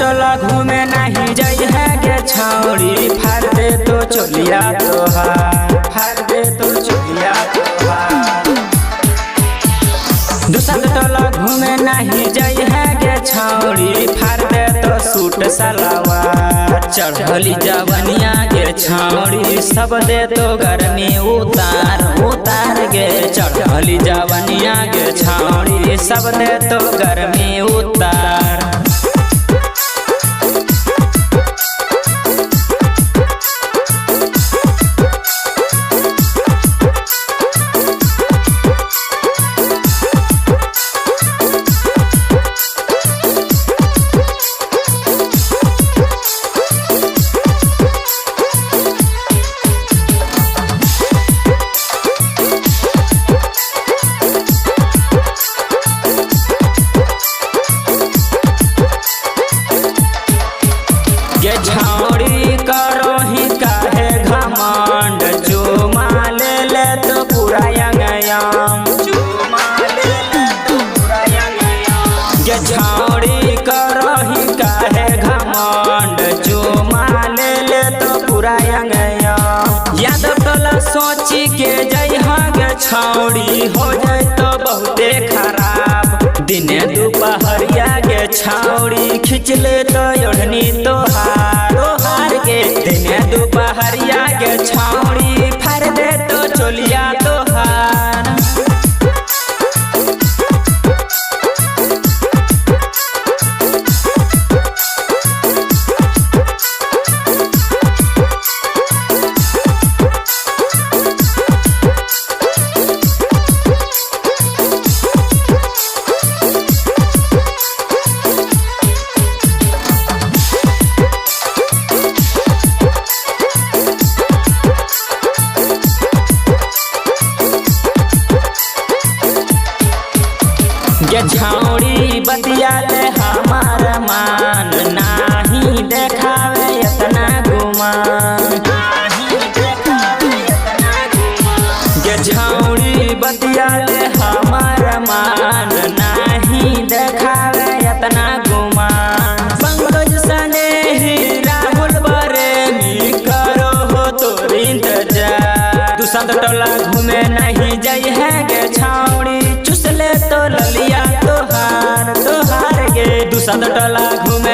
टोला घूमे नहीं जाई है गे छौड़ी, फाड़ दे तो चोलिया तोहार, फाड़ दे तो चोलिया तोहार। दुसंत टोला घूमे नहीं जाई है गे छौड़ी, फाड़ दे तो सूट सलवार। चढ़ली जवनिया गे छौड़ी, सब दे तो गर्मी उतार उतार गे। चढ़ली जवनिया गे छौड़ी, सब दे तो गर्मी उतार। ये छौड़ी करो ही काहे घमंड, चुमा ले ले तो पूरा यंगयम, चुमा ले ले तो पूरा यंगयम। ये छौड़ी करो ही काहे घमंड, चुमा ले ले तो पूरा यंगयम। याद टोला सोची के जई गे छौड़ी, हो जाए तो बहुते खराब। दिने दोपहरिया गे छौड़ी, खिंच ले तो ओढ़नी तोहार तोहार गे। दिने दोपहरिया गे छौड़ी, फाड़ दे तो चोलिया तोहार। ये छौड़ी बतिया ले हमार मान, नाही देखावे इतना गुमान, नाही देखावे इतना गुमान। ये छौड़ी बतिया ले हमार मान, नाही देखावे इतना गुमान। पंकज सने ही राहुल बरेमी, करो हो तोर इंतजार। दुसंत टोला घूमे नहीं जाई है गे छौड़ी, चुस ले तो ललिया तोहार तोहार गे। दुसंत टोला घूमे